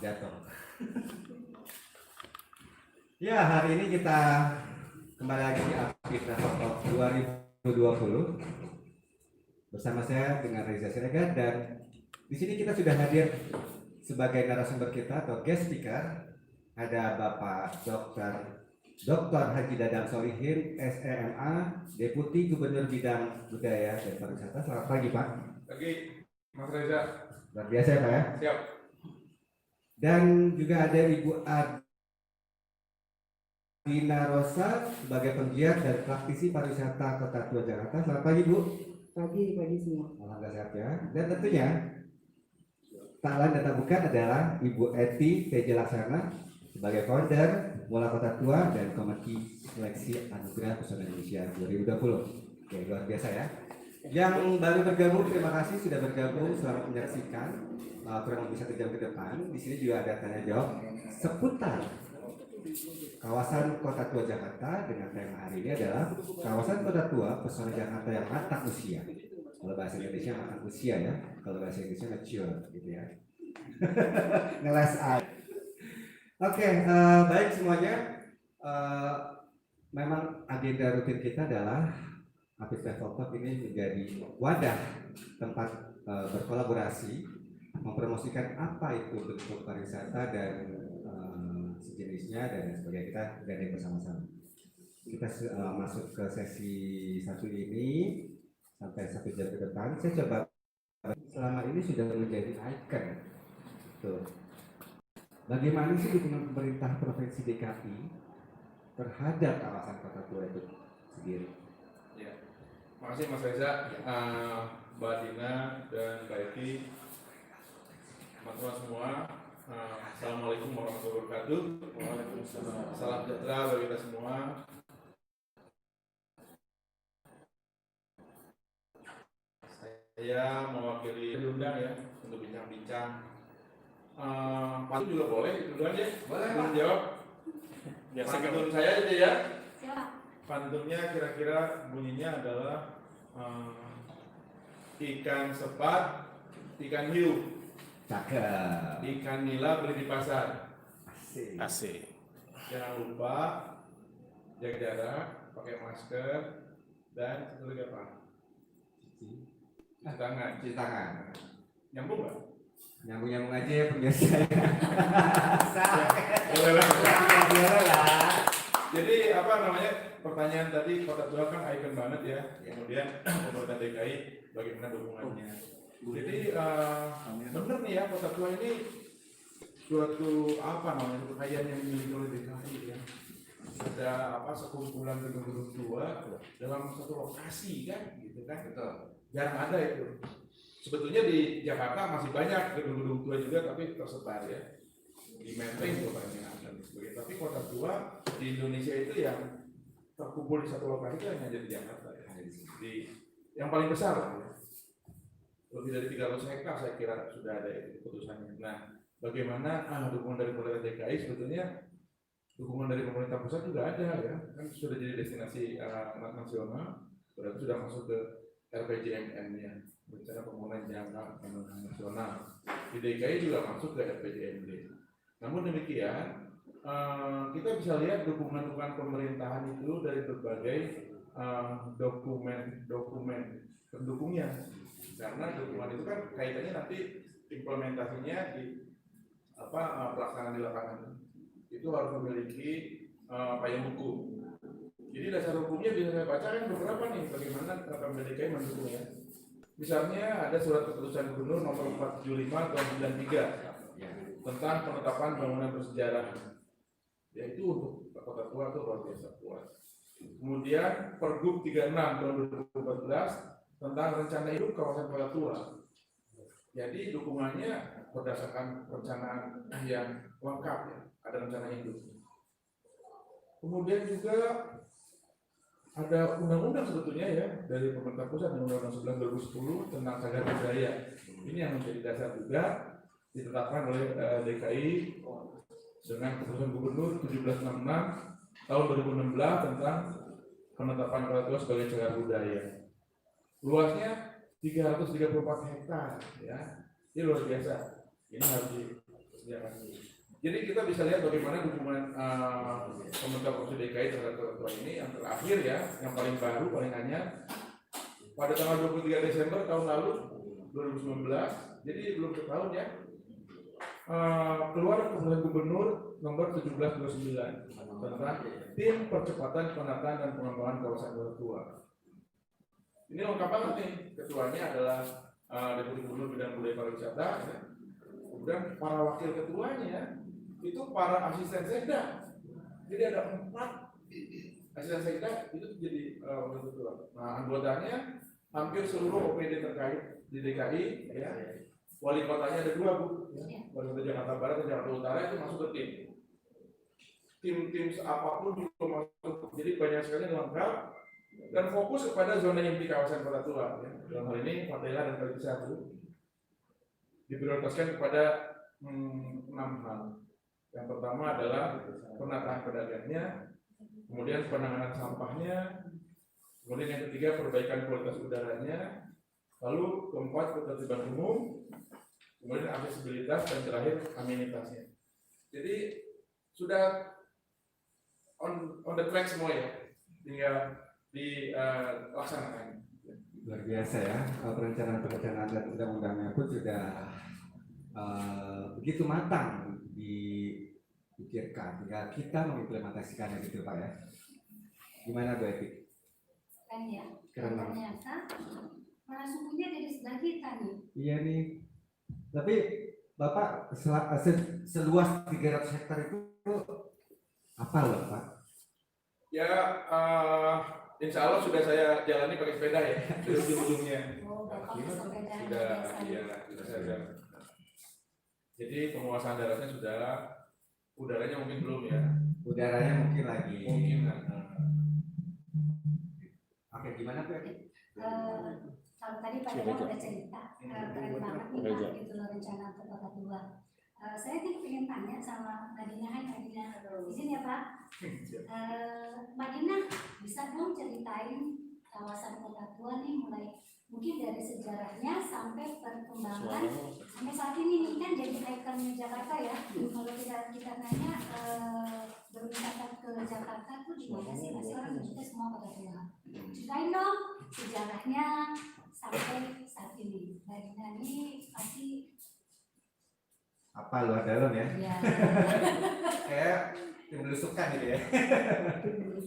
jatuh. Ya, hari ini kita kembali lagi di Aktivitas Talk 2020 bersama saya dengan Reza Siregar, dan di sini kita sudah hadir sebagai narasumber kita atau guest speaker. Ada Bapak Dr. Haji Dadang Solihin, SEMA, Deputi Gubernur Bidang Budaya dan Pariwisata. Selamat pagi, Pak. Pagi, Mas Reza. Luar biasa ya, Pak ya. Siap. Dan juga ada Ibu Dina Rosa sebagai penggiat dan praktisi pariwisata Kota Tua Jakarta. Selamat pagi, Bu. Pagi semua. Alhamdulillah sehat ya. Dan tentunya tak lain dan tak bukan adalah Ibu Eti Teja Laksana sebagai founder Mola Kota Tua dan Komite Seleksi Anugerah Pesona Indonesia 2020. Oke, luar biasa ya. Yang baru bergabung, terima kasih sudah bergabung. Selamat menyaksikan. Kurang lebih 1 jam ke depan. Di sini juga ada tanya jawab seputar kawasan Kota Tua Jakarta dengan tema hari ini adalah kawasan Kota Tua Pesona Jakarta yang matang usia. Kalau bahasa Indonesia matang usia ya, kalau bahasa Indonesia mature gitu ya. Ngeles aja. Oke, baik semuanya. Memang agenda rutin kita adalah Aktivitas Talk ini menjadi wadah tempat berkolaborasi, mempromosikan apa itu bentuk pariwisata dan sejenisnya dan sebagainya. Kita gandeng bersama-sama. Kita masuk ke sesi 1 ini sampai 1 jam ke depan. Saya coba, selama ini sudah menjadi ikon. Tuh. Bagaimana sih dukungan pemerintah Provinsi DKI terhadap kawasan Kota Tua itu sendiri? Ya. Makasih Mas Reza, Mbak Dina dan Mbak Eti, teman-teman semua. Assalamualaikum warahmatullahi wabarakatuh. Waalaikumsalam. Salam sejahtera bagi kita semua. Saya mewakili diundang ya untuk bincang-bincang. Pantun juga boleh, duluan ya. Boleh Pak. Jawab. Pantun saya aja ya. Siap. Pantunnya kira-kira bunyinya adalah ikan sepat, ikan hiu. Cakep. Ikan nila beli di pasar. Asik. Jangan lupa jaga jarak, pakai masker, dan satu lagi apa? Cuci tangan. Cuci tangan. Nyambung nggak? Nyambung aja ya pemirsa. Boleh lah. Jadi apa namanya, pertanyaan tadi Kota Tua kan ikon banget ya. Kemudian pemerintah DKI bagaimana dukungannya. Jadi benar nih ya, Kota Tua ini suatu apa namanya, kekayaan yang dimiliki oleh DKI ya. Ada apa, sekumpulan gedung-gedung tua dalam satu lokasi kan, gitu kan. Betul. Jarang ada itu. Sebetulnya di Jakarta masih banyak gedung-gedung tua juga, tapi tersebar ya. Di Menteng juga banyak dan sebagainya. Tapi Kota Tua di Indonesia itu yang terkumpul di satu lokasi itu hanya di Jakarta ya. Di yang paling besar ya. Lebih dari 300 hektar saya kira sudah ada keputusannya. Nah, bagaimana dukungan dari pemerintah DKI? Sebetulnya dukungan dari pemerintah pusat juga ada ya. Kan sudah jadi destinasi nasional, berarti sudah masuk ke RPJMN-nya, rencana pembangunan jangka menengah nasional. Di DKI juga masuk ke RPJMD. Namun demikian, kita bisa lihat dukungan pemerintahan itu dari berbagai dokumen pendukungnya. Karena dukungan itu kan kaitannya nanti implementasinya di pelaksanaan di lapangan itu harus memiliki payung hukum. Jadi dasar hukumnya bisa saya baca kan beberapa nih bagaimana Pemda DKI mendukungnya. Misalnya ada surat keputusan Gubernur nomor 475 tahun 93 tentang penetapan bangunan bersejarah. Yaitu untuk Kota Tua itu luar biasa kuat. Kemudian Pergub 36 tahun 2014 tentang rencana hidup kawasan Kota Tua. Jadi dukungannya berdasarkan perencanaan yang lengkap ya, ada rencana hidup. Kemudian juga ada undang-undang sebetulnya ya dari pemerintah pusat, Undang-Undang 11 2010 tentang cagar budaya. Ini yang menjadi dasar juga ditetapkan oleh DKI dengan keputusan Gubernur 1766 tahun 2016 tentang penetapan Kota Tua sebagai cagar budaya. Luasnya 334 hektar ya. Ini luar biasa. Ini harus Ya kan? Jadi kita bisa lihat bagaimana dukungan pemerintah Provinsi DKI terhadap kota tua ini yang terakhir ya, yang paling baru, paling anyar pada tanggal 23 Desember tahun lalu 2019. Jadi belum setahun ya. Keluar keputusan gubernur nomor 1729 tentang tim percepatan penataan dan pengembangan kawasan kota tua. Ini lengkap banget nih. Ketuanya adalah Deputi Gubernur Bidang Budaya Pariwisata. Ya. Kemudian para wakil ketuanya itu para asisten sekda. Jadi ada 4 asisten sekda itu jadi wakil ketua. Nah anggotanya hampir seluruh OPD terkait di DKI. Ya. Wali kotanya ada 2 Bu. Ya. Wali kota Jakarta Barat dan Jakarta Utara itu masuk ke tim. Tim apapun juga masuk. Jadi banyak sekali yang lengkap dan fokus kepada zona inti kawasan kota tua. Ya. Dalam hal ini Fatela dan Kali Satu diprioritaskan kepada 6 hal. Yang pertama adalah penataan pedagangnya, kemudian penanganan sampahnya, kemudian yang ketiga perbaikan kualitas udaranya, lalu keempat ketertiban umum, kemudian aksesibilitas, dan terakhir amenitasnya. Jadi sudah on the track semua ya, tinggal dilaksanakan. Luar biasa ya, perencanaan dan undang-undangnya pun sudah begitu matang dipikirkan, tinggal kita mengimplementasikannya gitu Pak ya. Gimana Bu Eti? Kan ya, Keren banget. ternyata mana sukunya dari sebelah kita nih. Iya nih, tapi Bapak seluas 300 hektar itu apa loh Pak? Ya, insya Allah sudah saya jalani pakai sepeda ya, di ujung-ujungnya. Oh, Bapak bersepeda Sudah saya jalan. Jadi penguasaan daratnya sudah, udaranya mungkin belum ya. Udaranya mungkin lagi. Mungkin. Oke, gimana Bu Eti? Kalau tadi Pak Dela udah cerita, keren banget nih Pak, gitu loh rencana untuk kota tua. Saya nih pengen tanya sama Mbak Dina, hai Mbak Dina, izin ya Pak. Mbak Dina, bisa dong ceritain kawasan kota tua nih mulai mungkin dari sejarahnya sampai perkembangan sampai saat ini nih kan jadi ikonnya Jakarta ya. Kalau kita nanya berwisata ke Jakarta tuh di mana sih, pasti orang menyebutnya semua kota tua. Ceritain dong sejarahnya sampai saat ini. Mbak Dina ini pasti Apa luar dalam ya? ya. Kayak tim belusukan gitu ya.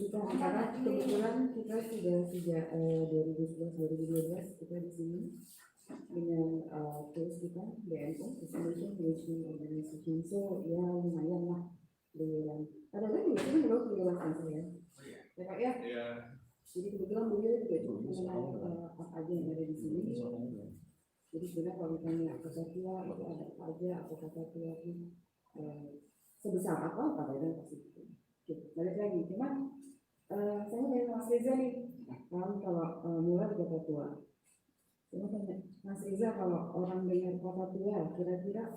Karena kebetulan kita sudah sejak 2011-2012 kita di sini dengan tools kita BNO Destination Management Organization, so ya lumayan lah beliau. Kadang-kadang juga sering belum penjelasan saya. Ya Pak ya. Iya. Jadi kebetulan beliau juga cukup mengenai apa aja yang ada di sini. Jadi sebenarnya kalau ditanya kota tua itu ada apa aja, apa kota tua itu sebesar apa padahal pasti itu. Balik lagi, cuman saya dari Mas Reza nih, kalau mulai di kota tua. Saya tanya, Mas Reza kalau orang dengar kota tua, kira-kira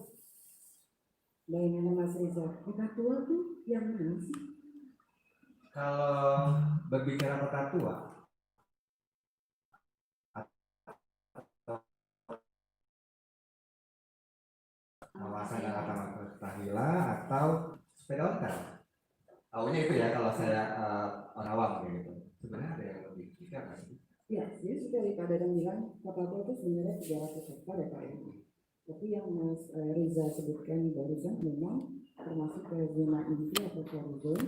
bayangan Mas Reza, kota tua tuh yang mana sih? Kalau berbicara kota tua, kawasan Taman Tahila atau sepeda ontel. Tahunya itu ya kalau saya orang awam gitu. Sebenarnya ada yang lebih kita kan? Ya, jadi seperti Pak Dadang bilang, kota tua itu sebenarnya 300 hektar ya Pak ya. Tapi yang Mas Reza sebutkan barusan memang termasuk ke zona inti atau core zone,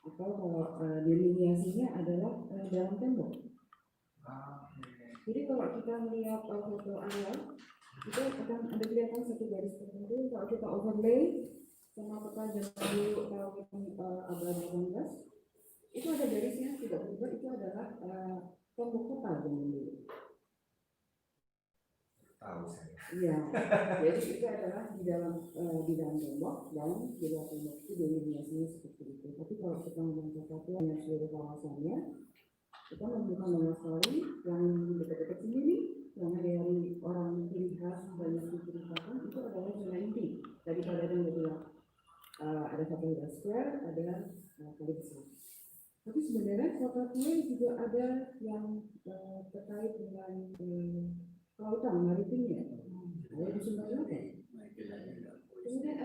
atau kalau delineasinya adalah dalam tembok. Jadi kalau kita melihat foto awal, itu akan ada kelihatan satu garis tertentu. Kalau kita overlay sama peta zaman dulu tahun abad 18, itu ada garisnya tidak berubah, itu adalah tembok kota zaman dulu. Tahu saya. Iya, jadi itu adalah di dalam tembok, dalam di luar tembok itu delineasinya seperti itu. Tapi kalau kita ngomong kota tua yang seluruh kawasannya, kita menemukan banyak sekali yang dekat-dekat sendiri, yang dari orang ciri khas banyak diceritakan itu adalah zona inti. Tadi pada ada yang bilang ada Fatehillah Square, ada Kali Besar. Tapi sebenarnya kota tua juga ada yang terkait dengan kelautan maritimnya. Ada di Sumber Selatan. Kemudian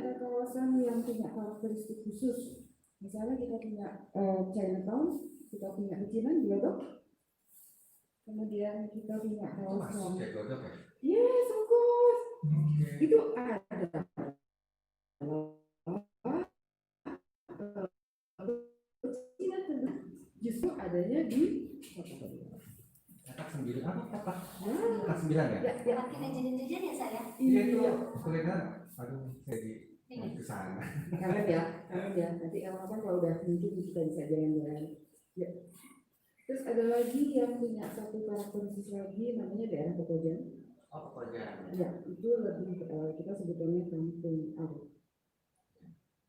kawasan yang punya karakteristik khusus. Misalnya kita punya Chinatown, kita punya pecinan Glodok, kemudian kita punya kawasan. Masuk ya Glodok ya? Yes, of course. Oke. Itu ada. Pecinan tentu justru adanya di kota Kedua. Petak 9 apa petak? Nah, Petak 9 ya? ya, Tempat kita jajan-jajan ya saya. Iya itu iya. kuliner. Aduh, saya di ke sana. Kangen ya. Nanti kapan kalau udah mungkin kita bisa jalan-jalan. Ya. Terus ada lagi yang punya satu karakteristik lagi namanya daerah Pekojan. Oh, pekerjaan. Ya, itu lebih kita sebutnya kampung adat.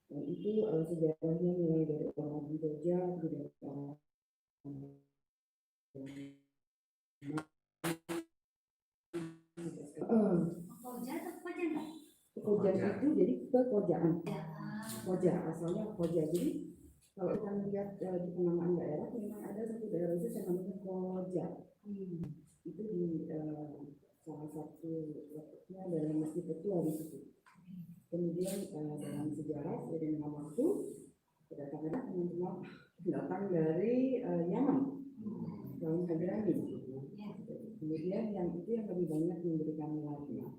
Dan itu sejarahnya mulai dari orang Pekoja, dari orang Koja atau koja enggak? Pekojan itu jadi pekerjaan. Ya. Koja asalnya koja. Jadi kalau kita melihat di penamaan daerah memang ada satu daerah itu yang namanya Koja. Itu di salah satu letaknya dalam masjid Tetua di situ. Kemudian dalam sejarah seiring dengan waktu kedatangan teman-teman datang dari Yaman, kaum Hadrami. Kemudian yang itu yang lebih banyak memberikan warna.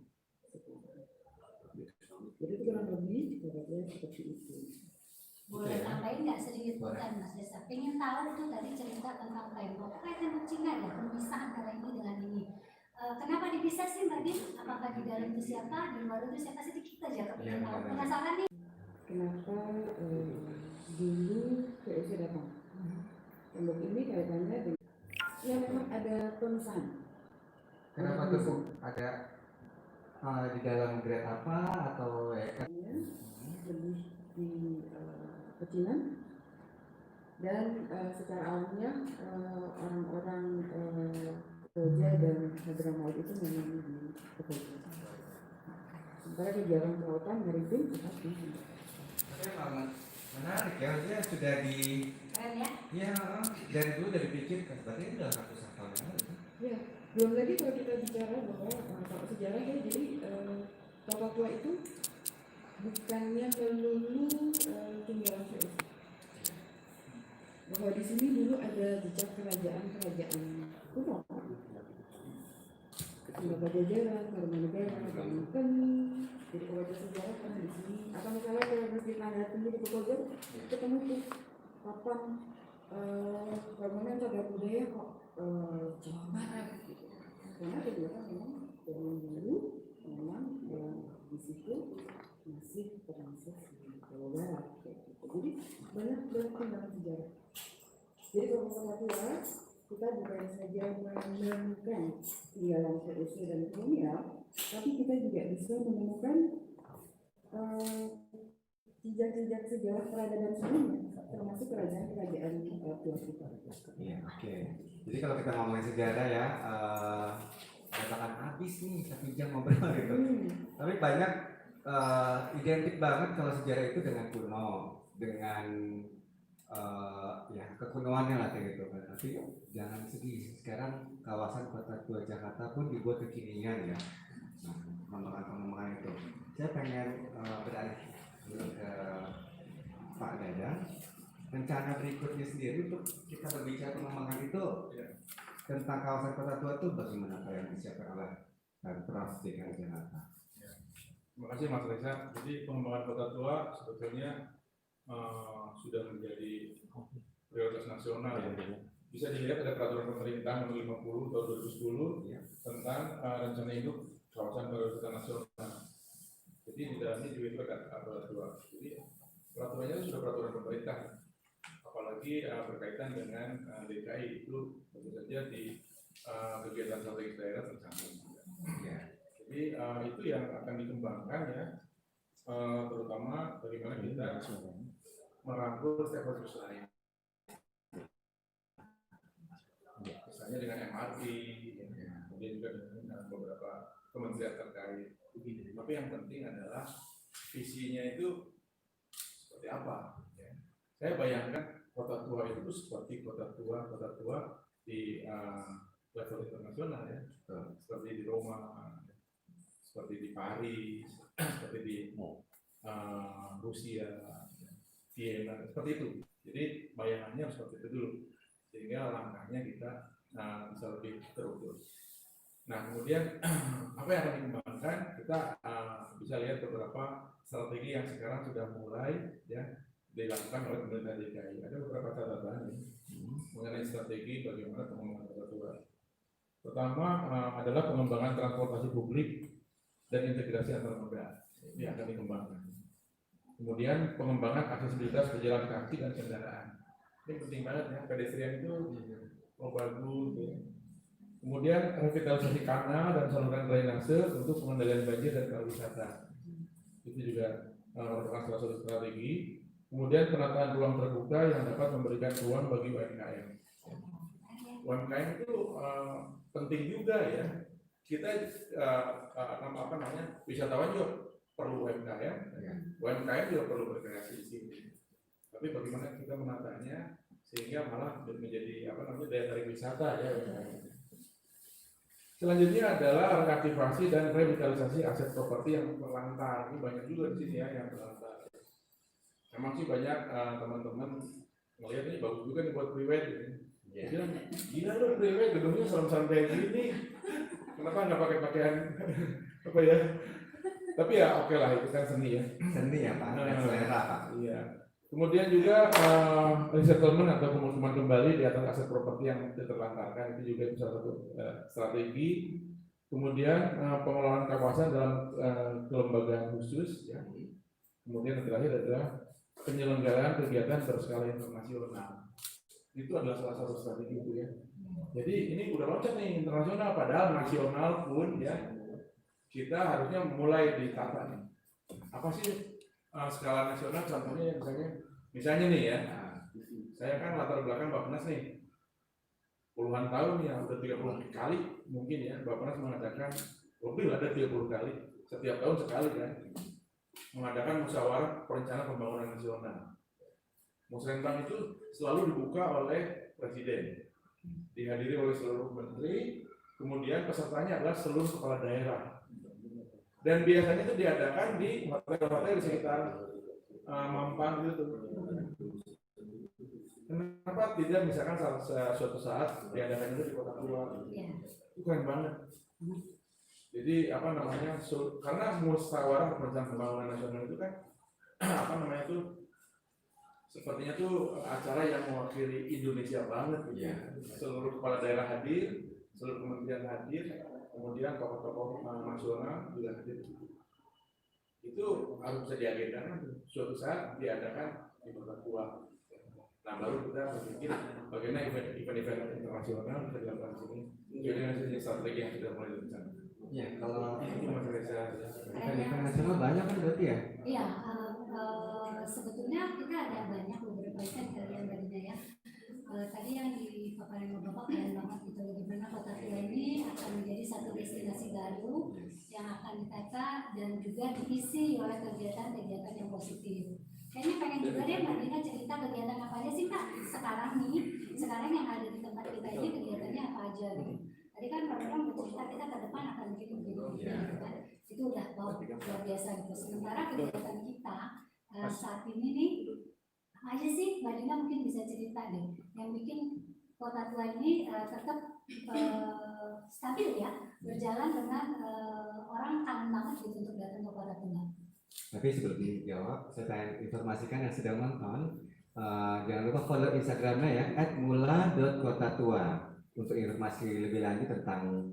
Jadi itu kurang lebih kira-kira seperti itu. Boleh tambahin nggak sedikit bukan Mas Desa? Pengen tahu itu tadi cerita tentang tembok. Kayak tembok Cina ya, pemisah antara ini dengan ini. Kenapa dipisah sih Mbak Din? Apakah di dalam itu siapa, di luar itu siapa? Sedikit aja kepengen tahu. Penasaran nih. Kenapa dulu VOC datang? Tembok ini kaitannya dengan ya memang ada pemesan. Kenapa tuh Bu? Ada di dalam grade apa atau ya kan? Lebih di pecinan dan secara awalnya orang-orang Koja dan Hadramaut itu memang di Pekoja. Sementara kegiatan kelautan maritim tetap di sini. Tapi memang menarik ya, maksudnya sudah di Keren ya? ya dari dulu dari pikirkan, berarti ini udah ratusan tahun yang lalu kan? Ya, belum lagi kalau kita bicara bahwa kalau sejarah ya, jadi Papua itu bukannya melulu tinggalan VOC. Bahwa di sini dulu ada jejak kerajaan-kerajaan kuno. Sunda Pajajaran, Tarumanegara, Banten. Jadi kalau ada sejarah kan di sini. Atau misalnya kalau Masjid Naga Tinggi di Pekojan, ketemu tuh kapan bangunan cagar budaya kok Jawa Barat gitu. Karena kedua kan memang zaman dulu memang di situ masih termasuk di Jawa Barat gitu. Jadi banyak tinggalan sejarah. Jadi kalau Papua kita bukan saja menemukan tinggalan VOC dan kolonial, tapi kita juga bisa menemukan jejak-jejak sejarah peradaban sebelumnya, termasuk kerajaan-kerajaan tua kita. Iya, oke. Jadi kalau kita ngomongin sejarah ya, katakan habis nih 1 jam ngobrol gitu. Tapi banyak identik banget kalau sejarah itu dengan kuno, dengan ya kekunoannya lah kayak gitu kan. Tapi jangan sedih, sekarang kawasan Kota Tua Jakarta pun dibuat kekinian ya. Nah, pengembangan itu. Saya pengen beralih dulu ke Pak Dadang. Rencana berikutnya sendiri untuk kita berbicara pengembangan itu tentang kawasan Kota Tua itu bagaimana Pak yang disiapkan oleh Pemprov DKI Jakarta? Terima kasih Mas Reza. Jadi pengembangan Kota Tua sebetulnya sudah menjadi prioritas nasional ya. Bisa dilihat ada peraturan pemerintah nomor 50 tahun 2010 tentang rencana induk kawasan pariwisata nasional. Jadi di dalamnya juga ada peraturan. Jadi peraturannya itu sudah peraturan pemerintah. Apalagi berkaitan dengan DKI itu tentu saja di kegiatan strategis daerah tercantum. Ya. Jadi itu yang akan dikembangkan ya, terutama bagaimana kita merangkul stakeholders lain. Misalnya dengan MRT, kemudian juga dengan beberapa kementerian terkait. Tapi yang penting adalah visinya itu seperti apa. Ya. Saya bayangkan Kota Tua itu seperti kota tua di level internasional ya, seperti di Roma, seperti di Paris, seperti di Rusia, Vienna, seperti itu. Jadi bayangannya seperti itu dulu, sehingga langkahnya kita bisa lebih terukur. Nah kemudian apa yang akan dikembangkan, kita bisa lihat beberapa strategi yang sekarang sudah mulai ya dilakukan oleh pemerintah DKI. Ada beberapa catatan mengenai strategi bagaimana pengembangan kota tua. Pertama adalah pengembangan transportasi publik dan integrasi antar moda. Ini akan dikembangkan. Kemudian pengembangan aksesibilitas pejalan kaki dan kendaraan. Ini penting banget ya, pedestrian itu bagus. Ya. Kemudian revitalisasi kanal dan saluran drainase untuk pengendalian banjir dan pariwisata. Itu juga merupakan salah satu strategi. Kemudian penataan ruang terbuka yang dapat memberikan ruang bagi UMKM. UMKM itu penting juga ya. Kita wisatawan juga perlu UMKM, UMKM juga perlu berkreasi di sini. Tapi bagaimana kita menatanya sehingga malah menjadi daya tarik wisata ya. Selanjutnya adalah reaktivasi dan revitalisasi aset properti yang terlantar. Ini banyak juga di sini ya yang terlantar. Memang sih banyak teman-teman melihat ini bagus juga nih buat private. Dia bilang, gila dong private, gedungnya serem-serem kayak gini. Kenapa nggak pakai pakaian apa ya? Tapi ya oke lah, itu kan seni ya. Seni ya Pak, selera Pak. Iya. Kemudian juga resettlement atau pemukiman kembali di atas aset properti yang terlantarkan, itu juga salah satu strategi. Kemudian pengelolaan kawasan dalam kelembagaan khusus ya. Kemudian yang terakhir adalah penyelenggaraan kegiatan berskala internasional. Itu adalah salah satu strategi itu ya. Jadi ini udah loncat nih internasional, padahal nasional pun ya kita harusnya mulai ditata nih. Apa sih skala nasional? Contohnya misalnya nih ya, saya kan latar belakang Bappenas nih, puluhan tahun ya, udah 30 kali mungkin ya Bappenas mengadakan lebih ada 30 kali setiap tahun sekali kan mengadakan musyawarah perencanaan pembangunan nasional. Musrenbang itu selalu dibuka oleh presiden, dihadiri oleh seluruh menteri, kemudian pesertanya adalah seluruh kepala daerah. Dan biasanya itu diadakan di hotel-hotel di sekitar Mampang gitu. Kenapa tidak misalkan suatu saat diadakan itu di Kota Tua? Itu keren banget. Jadi karena musyawarah perencanaan pembangunan nasional itu kan sepertinya tuh acara yang mewakili Indonesia banget gitu. Seluruh kepala daerah hadir, seluruh kementerian hadir, kemudian tokoh-tokoh nasional juga hadir. Itu harus bisa diagendakan suatu saat diadakan di Kota Tua. Nah baru kita berpikir bagaimana event-event internasional bisa dilakukan di sini. Jadi strategi yang sudah mulai direncanakan. Ya kalau itu Mas Reza. event nasional banyak kan berarti ya? Iya, sebetulnya kita ada banyak beberapa event yang tadinya ya. Tadi yang dipaparin Bapak keren banget gitu, bagaimana Kota Tua ini akan menjadi satu destinasi baru yang akan ditata dan juga diisi oleh kegiatan-kegiatan yang positif. Kayaknya pengen juga deh Mbak Dina cerita kegiatan apa aja sih Kak sekarang yang ada di tempat kita ini kegiatannya apa aja gitu. Tadi kan program bercerita kita ke depan akan begini gitu kan. Itu udah luar biasa gitu. Sementara kegiatan kita saat ini nih apa aja sih Mbak Dina mungkin bisa cerita deh yang bikin Kota Tua ini tetap stabil ya, berjalan dengan orang kangen banget gitu untuk datang ke Kota Tua. Tapi sebelum dijawab, saya pengen informasikan yang sedang nonton, jangan lupa follow Instagramnya ya @mula.kotatua untuk informasi lebih lanjut tentang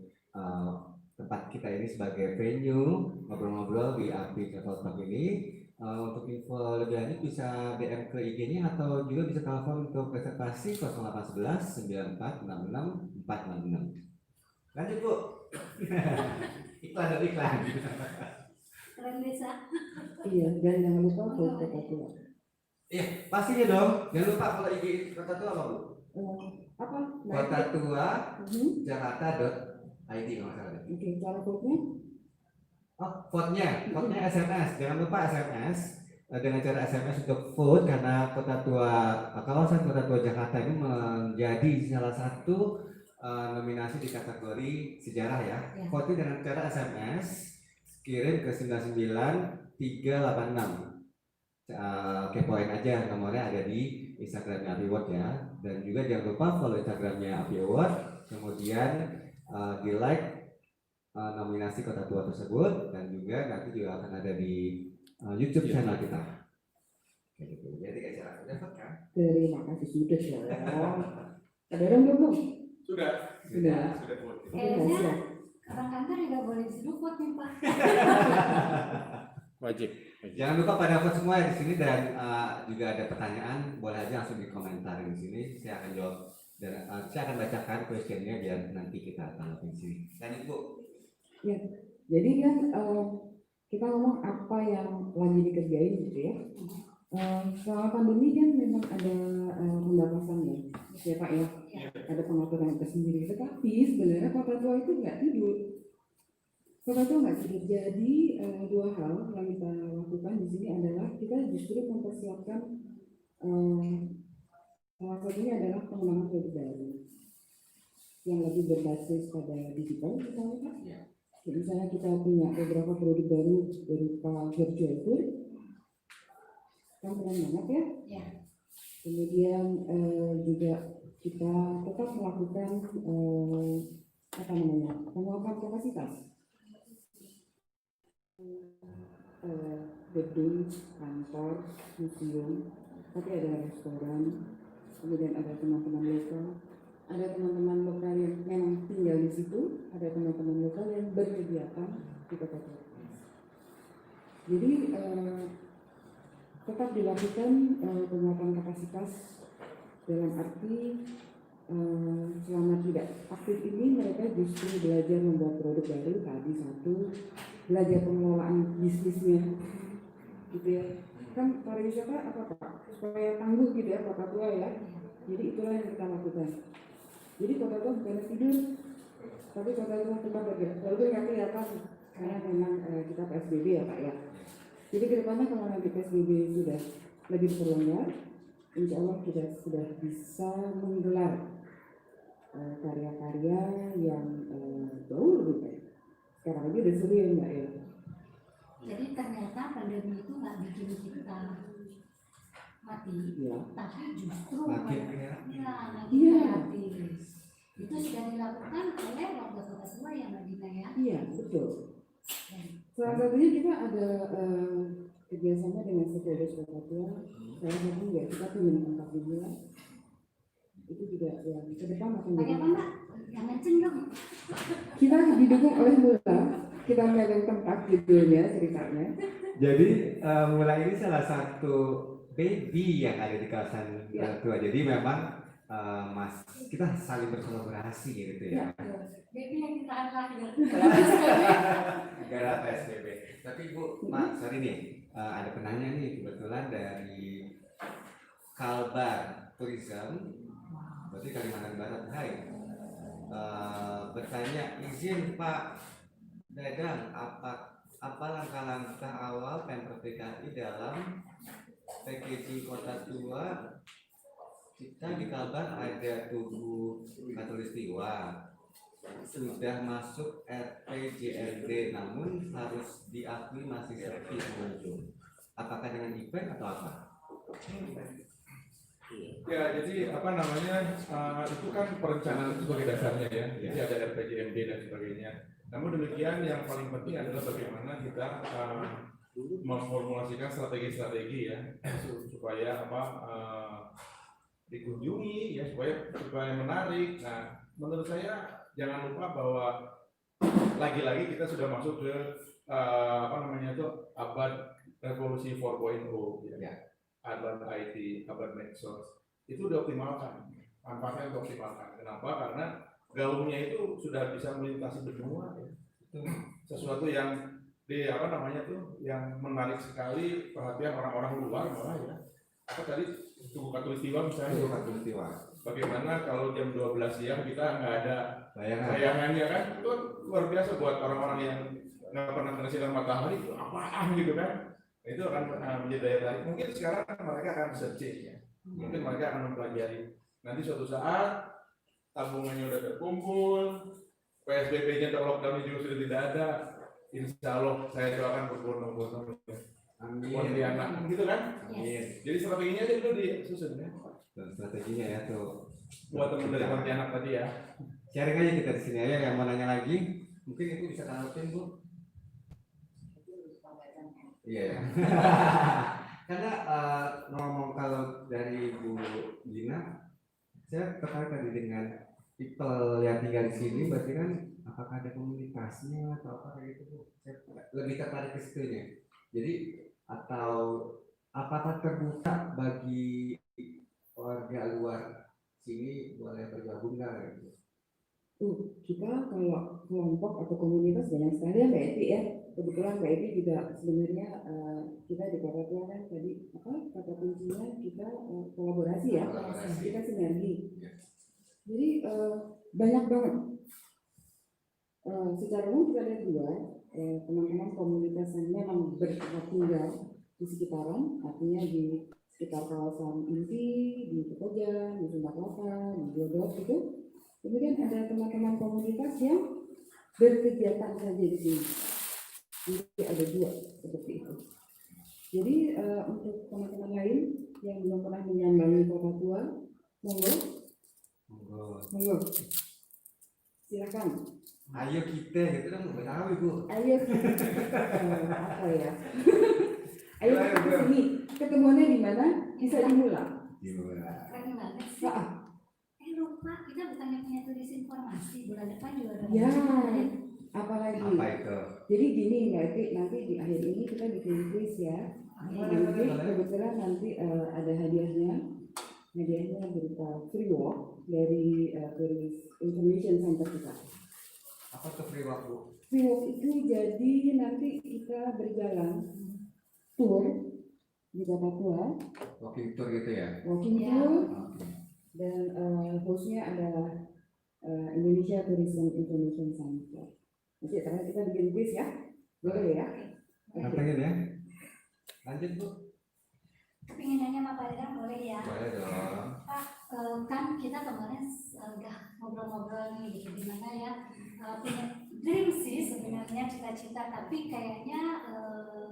tempat kita ini sebagai venue ngobrol-ngobrol di Api Travel Talk ini. Untuk info lebih lanjut bisa DM ke IG-nya atau juga bisa telepon untuk reservasi 0811 9466 466. Lanjut Bu. iklan. Keren desa. Iya, dan jangan lupa follow Kota Tua. Iya, pastinya dong. Jangan lupa follow IG Kota Tua apa Bu? Apa? Kota Tua Jakarta.id kalau nggak salah. Oke, cara vote-nya? Oh, vote-nya SMS. Jangan lupa SMS dengan cara SMS untuk vote karena kawasan Kota Tua Jakarta ini menjadi salah satu nominasi di kategori sejarah ya. Vote dengan cara SMS kirim ke 99386. kepoin aja, nomornya ada di Instagramnya Api Award ya. Dan juga jangan lupa follow Instagramnya Api Award, kemudian di like nominasi Kota Tua tersebut, dan juga nanti juga akan ada di YouTube channel kita. Kayak gitu. Jadi acara dapat kan? Terima kasih sudah dong. Ada orang belum? Sudah. Sudah. Kayaknya orang kantor juga boleh diseruput nih Pak. Wajib. Jangan lupa pada vote semua di sini, dan juga ada pertanyaan boleh aja langsung dikomentarin di sini. Saya akan jawab dan saya akan bacakan questionnya biar nanti kita tanggapin di sini. Lanjut Bu. Ya, jadi kan kita ngomong apa yang lagi dikerjain gitu ya. Selama pandemi kan memang ada pembatasannya, ya Pak ya. Ada pengaturan tersendiri. Tetapi sebenarnya Kota Tua itu nggak tidur. Kota Tua nggak tidur. Jadi dua hal yang kita lakukan di sini adalah kita justru mempersiapkan salah satunya adalah pengembangan produk baru yang lebih berbasis pada digital, misalnya Pak. Jadi misalnya kita punya beberapa produk baru berupa virtual tour, kan keren banget ya. Ya. Kemudian juga kita tetap melakukan penguatan kapasitas gedung, kantor, museum, tapi ada restoran, kemudian ada teman-teman lokal yang memang tinggal di situ, ada teman-teman lokal yang berkegiatan di Kota Tua. Jadi tetap dilakukan penguatan kapasitas dalam arti selama tidak aktif ini mereka justru belajar membuat produk baru tadi satu, belajar pengelolaan bisnisnya gitu ya. Kan pariwisata apa Pak? Supaya tangguh gitu ya Kota Tua ya. Jadi itulah yang kita lakukan. Jadi Kota Tua bukan tidur, tapi Kota Tua tetap bergerak. Lalu nggak kelihatan karena memang kita PSBB ya Pak ya. Jadi kedepannya kalau nanti PSBB sudah lebih diperlonggar, insya Allah kita sudah bisa menggelar karya-karya yang jauh lebih baik. Sekarang aja udah seru ya Mbak ya. Jadi ternyata pandemi itu nggak bikin kita mati, Iya. tapi justru Makin makin Iya. kreatif. Itu sudah dilakukan oleh warga Kota Tua ya Mbak Dina ya. Iya betul. Salah satunya kita ada kerjasama dengan stakeholders Kota Tua. Salah satunya juga kita punya tempat hiburan. Itu juga yang ke depan akan jadi. Bagaimana? Yang kenceng dong. Kita didukung oleh Mula. Kita megang tempat judulnya ceritanya. Jadi mulai ini salah satu baby yang ada di kawasan Tua. Jadi memang kita saling berkolaborasi gitu ya. Baby yang ditahan lahir. Gara PSBB. Tapi Bu, Pak, sorry nih, ada penanya nih kebetulan dari Kalbar Tourism, berarti Kalimantan Barat. Hai, bertanya izin Pak Dadang, apa langkah-langkah awal Pemprov DKI dalam packaging Kota Tua? Kita di Kalbar ada Tugu Katulistiwa, sudah masuk RPJMD, namun harus diakui masih sepi pengunjung. Apakah dengan event atau apa? Ya, jadi apa namanya, itu kan perencanaan itu sebagai dasarnya ya. Jadi ada RPJMD dan sebagainya. Namun demikian yang paling penting adalah bagaimana kita memformulasikan strategi-strategi ya supaya apa dikunjungi ya, supaya menarik. Nah, menurut saya jangan lupa bahwa lagi-lagi kita sudah masuk ke apa namanya itu abad revolusi 4.0 ya. Urban IT, urban medsos itu dioptimalkan, tampaknya dioptimalkan. Kenapa? Karena gaungnya itu sudah bisa melintasi benua ya. Itu sesuatu yang apa namanya tuh yang menarik sekali perhatian orang-orang luar malah ya. Apa tadi Tugu Katulistiwa misalnya? Tugu Katulistiwa. Bagaimana kalau jam 12 siang kita nggak ada bayangannya kan? Itu luar biasa buat orang-orang yang nggak pernah kena sinar matahari, itu apaan gitu kan? Itu akan menjadi daya tarik. Mungkin sekarang mereka akan searching ya. Mungkin mereka akan mempelajari. Nanti suatu saat tabungannya udah terkumpul, PSBB-nya atau lockdown juga sudah tidak ada. Insya Allah saya doakan berbondong-bondong. Amin. Amin. Pontianak, gitu kan? Amin. Jadi strateginya aja dulu disusun ya. Tuh, strateginya ya tuh. Buat teman dari Pontianak tadi ya. Sharing aja kita di sini aja yang mau nanya lagi. Mungkin Ibu bisa tanggapin, Bu. Iya ya. Karena ngomong kalau dari Bu Gina, saya tertarik tadi dengan people yang tinggal di sini, berarti kan apakah ada komunitasnya atau apa kayak gitu, Bu? Saya lebih tertarik ke situ nya. Jadi atau apakah terbuka bagi warga luar sini boleh bergabung nggak gitu? Kita kalau kelompok atau komunitas banyak sekali ya Mbak Eti ya. Kebetulan Mbak Eti juga sebenarnya kita di KPPA kan tadi apa kata kuncinya kita kolaborasi ya, Kolaborasi. kita sinergi. Ya. Jadi banyak banget. Secara umum kita lihat juga teman-teman komunitas yang memang bertempat tinggal di sekitaran, artinya di sekitar kawasan inti, di Pekojan, di Sunda Kelapa, di Glodok itu. Kemudian ada teman-teman komunitas yang berkegiatan saja di sini. Jadi ada dua seperti itu. Jadi untuk teman-teman lain yang belum pernah menyambangi Kota Tua, monggo, silakan. Ayo kita gitu kan nggak tahu Ibu. Ayo apa ya? Ayo kita ke sini. Ketemuannya di mana? Bisa dimulai. Gimana? Keren banget sih. Lupa kita bukannya punya tulis informasi bulan depan juga ada. Ya, apalagi. Apa itu? Jadi gini nanti di akhir ini kita bikin quiz ya. Nanti kebetulan nanti ada hadiahnya. Hadiahnya berupa free walk dari Tourist Information Center kita. Apa tuh free walk, Bu? Free walk itu jadi nanti kita berjalan tour di Kota Tua, Walking tour gitu ya? walking Ya. tour, Oke. dan hostnya adalah Indonesia Tourism Information Center. Nanti terakhir kita bikin quiz ya, boleh ya? Nantengin ya? Lanjut Bu. Pengen nanya sama Pak Dedang boleh ya? Boleh dong. Pak, kan kita kemarin udah ngobrol-ngobrol nih gitu gimana ya punya dream sih sebenarnya cita-cita, tapi kayaknya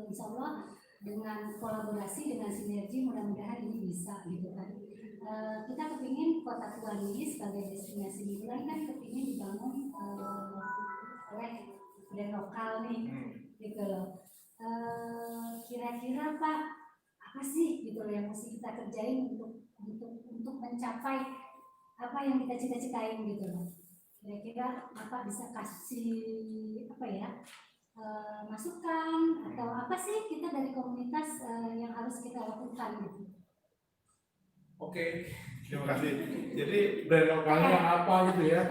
insya Allah dengan kolaborasi dengan sinergi mudah-mudahan ini bisa gitu kan. Kita kepingin Kota Tua ini sebagai destinasi liburan kan kepingin dibangun oleh brand lokal nih gitu loh. Kira-kira Pak apa sih gitu loh yang mesti kita kerjain untuk mencapai apa yang kita cita-citain gitu loh. Kira-kira Bapak bisa kasih apa ya masukan atau apa sih kita dari komunitas yang harus kita lakukan gitu. Oke, terima kasih. Jadi brand lokalnya apa gitu ya?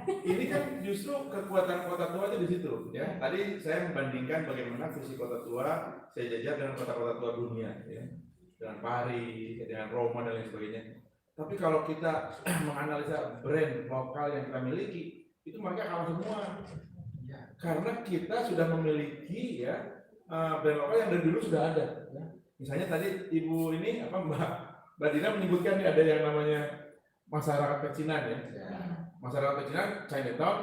Ini kan justru kekuatan Kota Tua itu di situ ya. Tadi saya membandingkan bagaimana visi Kota Tua saya jajah dengan kota-kota tua dunia ya. Dengan Paris, dengan Roma dan lain sebagainya. Tapi kalau kita menganalisa brand lokal yang kita miliki, itu mereka kalah semua. Karena kita sudah memiliki ya brand lokal yang dari dulu sudah ada. Ya. Misalnya tadi Ibu ini apa Mbak Dina menyebutkan ada yang namanya masyarakat pecinan ya. Masyarakat pecinan, Chinatown,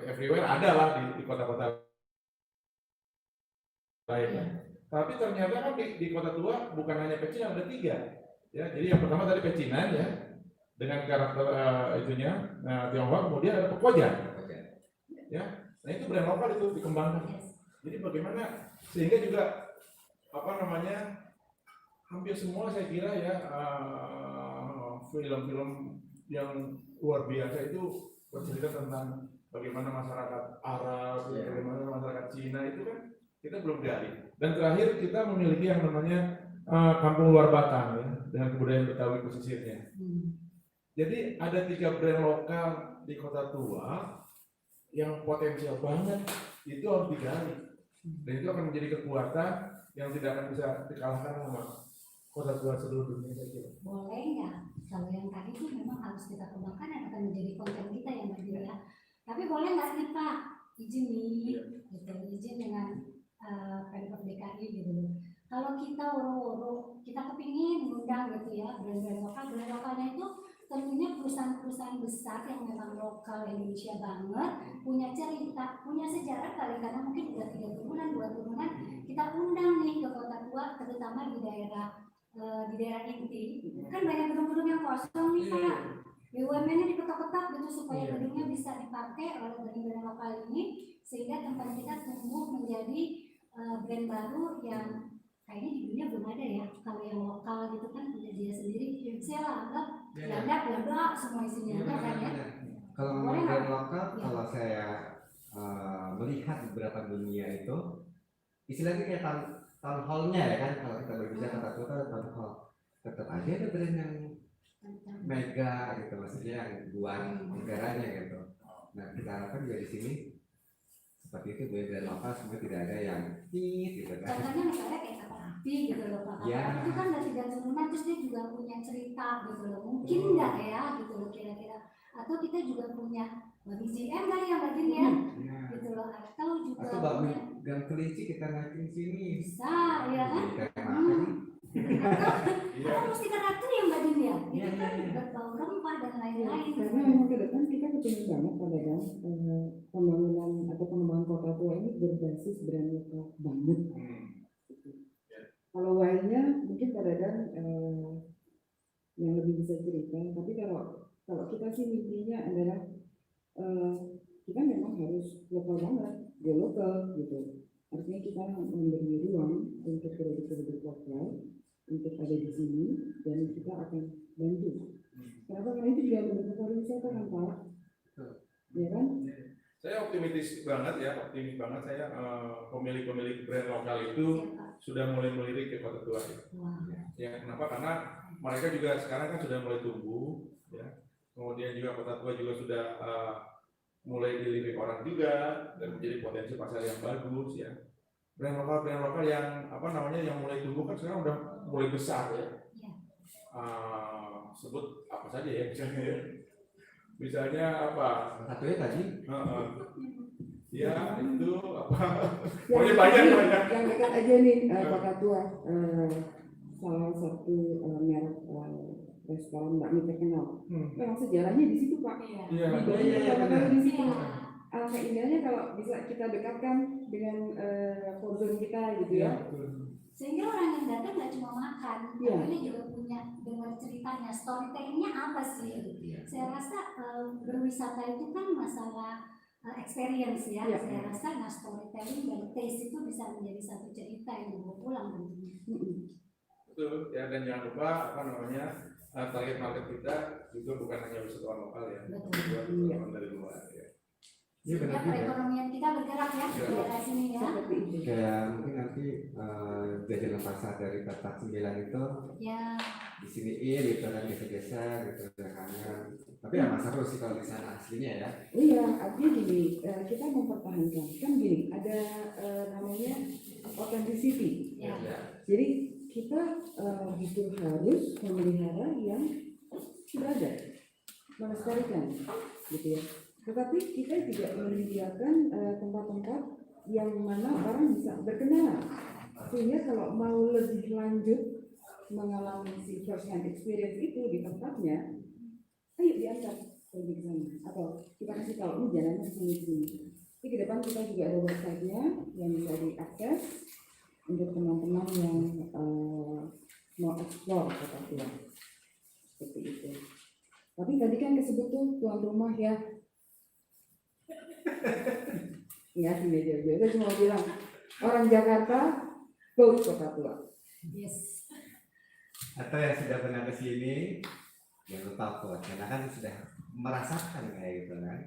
everywhere ada lah di kota-kota lain. Tapi ternyata kan di Kota Tua bukan hanya pecinan, ada 3. Ya, jadi yang pertama tadi pecinan ya dengan karakter itunya Tionghoa, kemudian ada Pekojan. Ya, nah itu brand lokal itu dikembangkan. Jadi bagaimana sehingga juga apa namanya hampir semua saya kira ya film-film yang luar biasa itu bercerita tentang bagaimana masyarakat Arab, bagaimana masyarakat Cina itu kan kita belum gali. Dan terakhir kita memiliki yang namanya Kampung Luar Batang ya dengan kebudayaan Betawi pesisirnya. Jadi ada 3 brand lokal di Kota Tua yang potensial banget itu harus digali. Dan itu akan menjadi kekuatan yang tidak akan bisa dikalahkan sama Kota Tua seluruh dunia saya kira. Boleh nggak? Kalau yang tadi itu memang harus kita kembangkan yang akan menjadi konten kita yang berbeda ya. Tapi boleh nggak nih Pak izin nih, gitu, izin dengan Pemprov DKI gitu. Kalau kita woro-woro kita kepingin mengundang gitu ya brand-brand lokalnya itu tentunya perusahaan-perusahaan besar yang memang lokal Indonesia banget, punya cerita, punya sejarah kali karena mungkin udah 3 turunan, 2 turunan kita undang nih ke Kota Tua terutama di daerah inti, kan banyak gedung-gedung yang kosong nih Pak. BUMN-nya diketok-ketok gitu supaya gedungnya bisa dipakai oleh brand-brand lokal ini, sehingga tempat kita tumbuh menjadi brand baru yang kayaknya di dunia belum ada ya. Kalau yang lokal gitu kan punya dia sendiri. Saya anggap Belanda semua isinya ada kan ya. Kalau Boleh ngomong brand nggak? lokal, Ya. kalau saya melihat beberapa dunia itu, istilahnya kayak town hall-nya ya kan, kalau kita berbicara kota tua kan town hall, tetap aja ada brand yang mega gitu, maksudnya yang luar negaranya gitu. Nah kita harapkan juga di sini seperti itu, brand lokal semua tidak ada yang gitu kan. Contohnya misalnya kayak kapal api gitu loh Pak. Ya. Itu kan dari 3 turunan terus dia juga punya cerita gitu loh. Mungkin enggak ya gitu loh kira-kira. Atau kita juga punya babi GM kali yang bagian ya. Nah, Gitu loh. Atau juga atau bakmi gang kelinci kita naikin sini. bisa ya kan. Kayak makan. Atau mesti ratu yang bagian ya. Itu Iya, kan iya. berbau rempah dan lain-lain. Karena memang ke depan kita kepingin banget pada pembangunan atau pengembangan kota tua ini berbasis brand lokal banget. Kalau Y-nya mungkin kadang yang lebih bisa cerita, tapi kalau kita sih mimpinya adalah kita memang harus lokal banget, go lokal gitu. Artinya kita memberi ruang untuk produk-produk lokal untuk ada di sini dan kita akan bantu. Kenapa? Karena itu juga menurut pariwisata kan Pak, ya kan? Saya optimis banget saya pemilik-pemilik brand lokal itu sudah mulai melirik ke kota tua ya. Ya kenapa? Karena mereka juga sekarang kan sudah mulai tumbuh ya. Kemudian juga kota tua juga sudah mulai dilirik orang juga dan menjadi potensi pasar yang bagus ya. Brand lokal yang yang mulai tumbuh kan sekarang udah mulai besar ya. Sebut apa saja ya misalnya apa? Satunya tadi. Ya itu apa? Yang Pokoknya banyak. Yang dekat aja nih kota tua, salah satu merek restoran bakmi terkenal. Memang sejarahnya di situ Pak. Iya. Di situ. Alangkah indahnya kalau bisa kita dekatkan dengan forum kita gitu ya. Sehingga orang yang datang nggak cuma makan, Iya. tapi dia juga punya dengar ceritanya, storytellingnya apa sih? Saya rasa berwisata itu kan masalah experience ya. Iya. Saya rasa nah storytelling dan taste itu bisa menjadi satu cerita yang dibawa pulang tentunya. Betul ya, dan jangan lupa target market kita juga bukan hanya wisatawan lokal ya, juga wisatawan dari luar ya. Iya benar Sehingga juga. perekonomian kita bergerak ya di daerah sini ya. Seperti itu. Kayak mungkin nanti jajanan pasar dari Petak 9 itu Ya, di sini gitu kan geser-geser gitu jangan. Tapi ya seru sih kalau di sana aslinya ya. Iya, artinya gini, kita mempertahankan kan gini, ada namanya authenticity. ya. Jadi kita justru harus memelihara yang sudah ada, melestarikan, gitu ya. Tetapi kita juga menyediakan tempat-tempat yang mana orang bisa berkenalan, sehingga kalau mau lebih lanjut mengalami si first hand experience itu di tempatnya, ayo diantar pergi ke sana, atau kita kasih tahu ini jalannya sini. Jadi ke depan kita juga ada website-nya yang bisa diakses untuk teman-teman yang mau explore kota tua, seperti itu. Tapi tadi kan disebut tuh tuan rumah ya. Enggak sih media saya cuma bilang orang Jakarta go kota tua. Yes. Atau yang sudah pernah ke sini jangan lupa kok, karena kan sudah merasakan kayak gitu kan.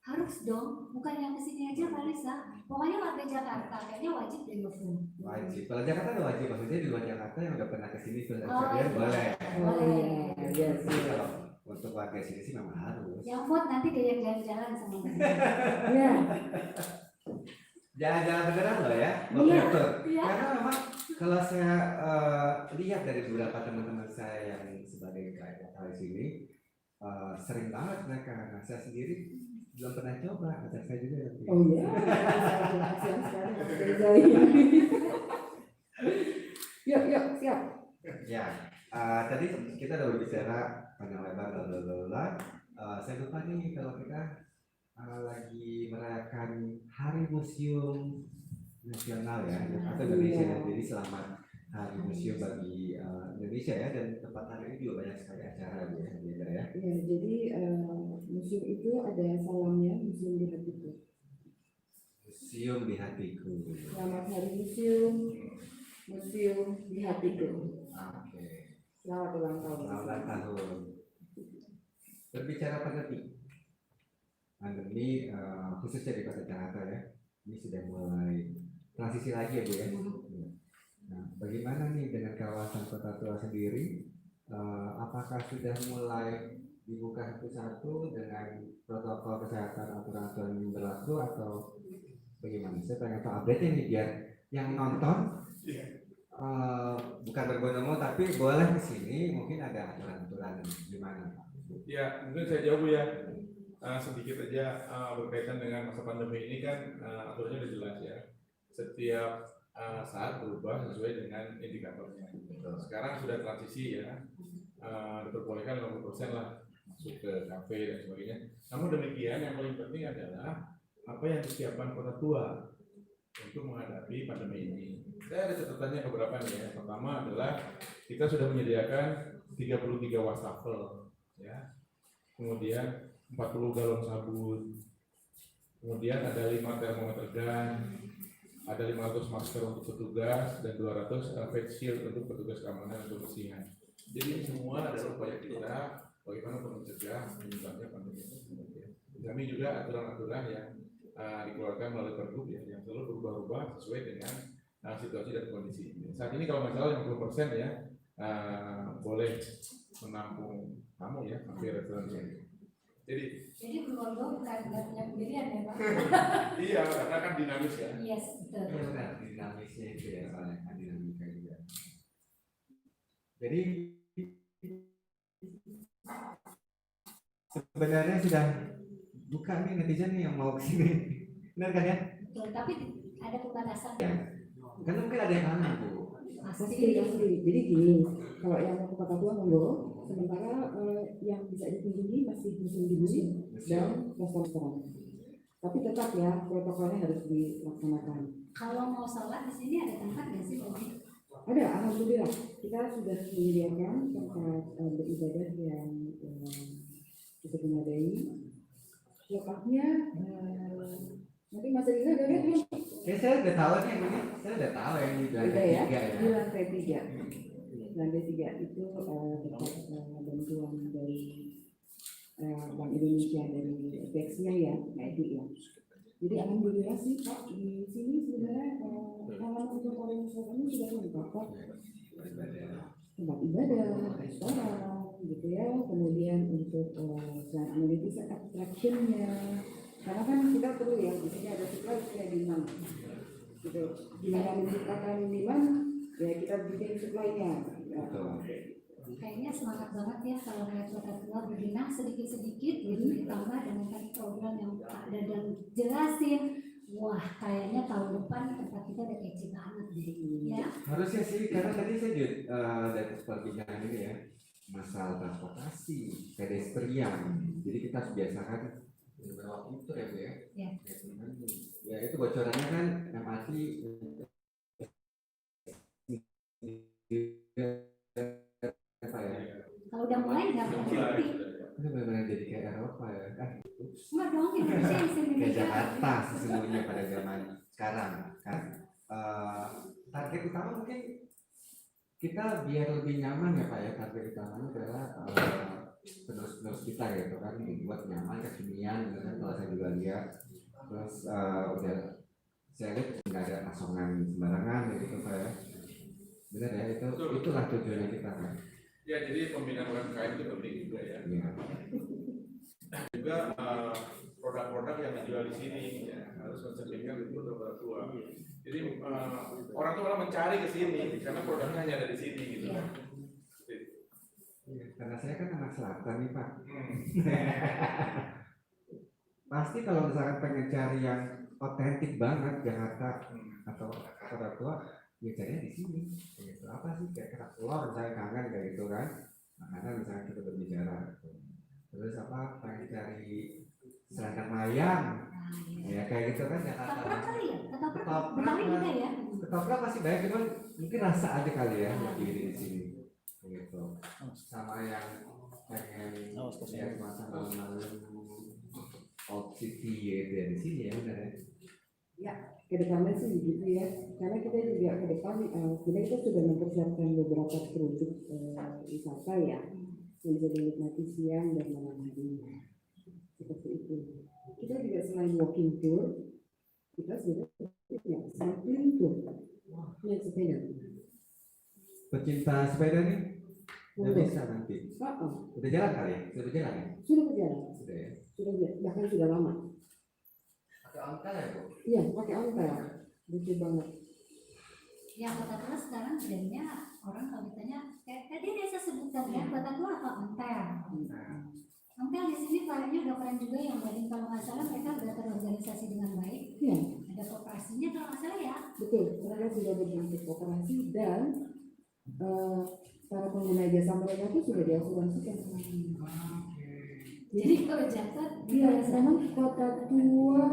Harus dong, bukan yang kesini aja Pak Lisa. Pokoknya warga Jakarta kayaknya wajib deh ngefilm. Wajib. Kalau Jakarta udah wajib, maksudnya di luar Jakarta yang udah pernah ke sini Oh, boleh. Boleh. Iya Tapi sih. kalau untuk warga sini sih memang harus. Yang buat nanti dia yang jalan-jalan sama kita. Iya. Jalan-jalan beneran loh ya, Iya. betul. Iya. Karena memang kalau saya lihat dari beberapa teman-teman saya yang sebagai guide lokal di sini, sering banget mereka. Nah, saya sendiri belum pernah coba, ajak saya juga nanti. Oh iya. Kasihan sekali Mas Reza ini. Yuk, siap. Ya, tadi kita udah berbicara panjang lebar saya lupa nih kalau kita lagi merayakan Hari Museum Nasional ya, atau Indonesia. Jadi selamat Hari Museum bagi Indonesia ya, dan tempat hari ini juga banyak sekali acara Bu ya, Linda ya. Ya, jadi museum itu ada salamnya, museum di hatiku. Museum di hatiku. Selamat Hari Museum, museum di hatiku. Oke. Selamat ulang tahun. Selamat ulang tahun. Berbicara pandemi khususnya di Kota Jakarta ya, ini sudah mulai transisi lagi ya Bu ya. Nah, bagaimana nih dengan kawasan Kota Tua sendiri? Apakah sudah mulai dibuka satu-satu dengan protokol kesehatan aturan-aturan yang berlaku atau bagaimana? Saya pengen tahu update-nya nih biar yang nonton bukan berbondong tapi boleh ke sini, mungkin ada aturan-aturan gimana Pak? Ya, mungkin saya jawab Bu ya. Sedikit aja berkaitan dengan masa pandemi ini kan aturannya udah jelas ya. Setiap saat berubah sesuai dengan indikatornya. Sekarang sudah transisi ya, diperbolehkan 50% lah masuk ke kafe dan sebagainya. Namun demikian yang paling penting adalah apa yang disiapkan Kota Tua untuk menghadapi pandemi ini. Saya ada catatannya beberapa nih ya. Pertama adalah kita sudah menyediakan 33 wastafel ya. Kemudian 40 galon sabun. Kemudian ada 5 termometer gun, ada 500 masker untuk petugas dan 200 face shield untuk petugas keamanan dan kebersihan. Jadi ini semua adalah upaya kita bagaimana untuk mencegah menyebarnya pandemi ini. Kami juga aturan-aturan yang dikeluarkan melalui Pergub ya, yang selalu berubah-ubah sesuai dengan situasi dan kondisi. Saat ini kalau masalah 50% ya boleh menampung tamu ya, hampir restoran ini. Jadi keluarga bukan nggak punya pendirian ya Pak? Iya, karena kan dinamis ya. Yes, betul. Iya benar, dinamisnya itu ya, soalnya kan dinamika juga. Jadi sebenarnya sudah buka nih netizen nih yang mau kesini, benar kan ya? Betul, tapi ada pembatasan. Ya. Kan mungkin ada yang aneh Bu. Pasti. Jadi gini, kalau yang mau ke Kota Tua monggo, sementara yang bisa dikunjungi masih musim dingin dan restoran. Tapi tetap ya protokolnya harus dilaksanakan. Kalau mau sholat di sini ada tempat nggak sih Pak? Ada, alhamdulillah kita sudah menyediakan tempat beribadah yang cukup memadai. Lokasinya nanti Mas Riza ada lihat belum? Saya udah tahu nih yang ini, saya udah tahu yang di lantai Udah ya, 3 ya. di lantai 3. Lantai 3 itu dekat bantuan dari Bank Indonesia dari BEX-nya ya, itu ya. Jadi alhamdulillah sih Pak, di sini sebenarnya halaman untuk orang ini sudah lengkap Pak. Tempat ibadah, restoran, gitu ya. Kemudian untuk selain analytics abstraction-nya, karena kan kita perlu ya, di sini ada supply, ada demand. Gitu. Gimana menciptakan demand, ya kita bikin supply-nya. Ya. Kayaknya semangat banget ya kalau melihat Kota Tua berbenah sedikit-sedikit gitu, ditambah dengan tadi program yang Pak Dadan jelasin. Wah, kayaknya tahun depan tempat kita udah kece banget deh. Ya. Harusnya sih, karena tadi saya juga dari perbincangan ini ya, masalah transportasi, pedestrian. Jadi kita harus biasakan beberapa fitur ya Bu ya. Ya. Ya itu bocorannya kan MRT apa ya? Kalau udah mulai nggak berhenti. Itu benar-benar jadi kayak Eropa ya. Enggak dong, Indonesia yang sering Kayak Jakarta sesungguhnya pada zaman sekarang kan. Target utama mungkin kita biar lebih nyaman ya Pak ya. Target utamanya adalah penerus kita gitu kan, dibuat nyaman, kekinian gitu kan. Kalau saya juga lihat terus udah saya lihat nggak ada pasongan sembarangan gitu Pak ya. Benar ya, itulah tujuannya kita kan. Ya, jadi pembinaan UMKM itu penting juga ya. Iya. Juga produk-produk yang dijual di sini ya harus mencerminkan itu Kota Tua. Jadi orang tuh malah mencari ke sini karena produknya hanya ada di sini gitu. Iya. Iya, karena saya kan anak selatan nih Pak. Pasti kalau misalkan pengen cari yang otentik banget Jakarta atau Kota Tua, ya carinya di sini. Gitu. Apa sih kayak kerak telur misalnya kangen kayak gitu kan? Makanan misalnya kita berbicara. Terus apa pengen cari selendang mayang, ya kayak gitu kan Jakarta. Ketoprak kali ya? Ketoprak Ketoprak, Betawi juga ya? ketoprak masih banyak, cuman mungkin rasa aja kali ya di sini gitu. Sama yang pengen lihat masa malam-malam Old City gitu ya di sini ya benar ya. Ya, ke depannya sih begitu ya. Karena kita juga ke depan, kita sudah mempersiapkan beberapa produk wisata ya, yang bisa dinikmati siang dan malam hari. Seperti itu. Kita juga selain walking tour, kita sudah punya cycling tour. Naik sepeda. Pecinta sepeda nih udah bisa nanti. Udah jalan kali ya? Sudah jalan ya? Sudah berjalan. Sudah ya? Sudah, bahkan sudah lama. Pakai ontel ya Bu? Iya, pakai ontel. Lucu banget. Ya Kota Tua sekarang brandnya orang kalau ditanya kayak tadi saya sebutkan ya Kota Tua apa ontel. Ontel di sini kayaknya udah keren juga yang dari kalau nggak salah mereka udah terorganisasi dengan baik. Iya, Ada kooperasinya kalau nggak salah ya. betul. Mereka sudah berbentuk kooperasi dan para pengguna jasa mereka itu sudah diasuransikan. Jadi kalau jatuh Iya, memang Kota Tua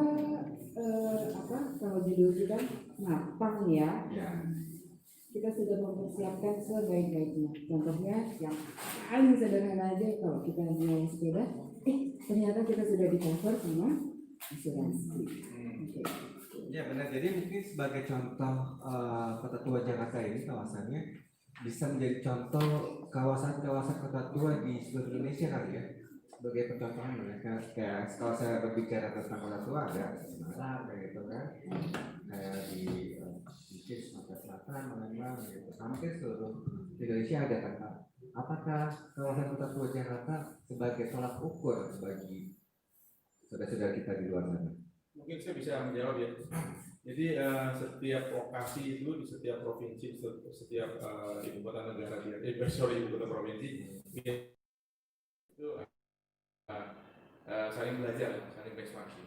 kalau judul kita matang ya. Ya. Kita sudah mempersiapkan sebaik-baiknya. Contohnya yang paling sederhana aja kalau kita nyewa sepeda, ternyata kita sudah di cover sama asuransi. Oke. Ya benar, jadi mungkin sebagai contoh Kota Tua Jakarta ini kawasannya bisa menjadi contoh kawasan-kawasan Kota Tua di seluruh Indonesia kali ya, sebagai percontohan mereka. Kayak kalau saya berbicara tentang Kota Tua ada Semarang kayak gitu kan, kayak di mungkin Sumatera Selatan, Palembang gitu, hampir seluruh Indonesia ada kan. Apakah kawasan Kota Tua Jakarta sebagai tolak ukur bagi saudara-saudara kita di luar sana? Mungkin saya bisa menjawab ya. Jadi setiap lokasi itu di setiap provinsi, setiap ibu kota negara ibu kota provinsi itu saling belajar, saling berekspansi.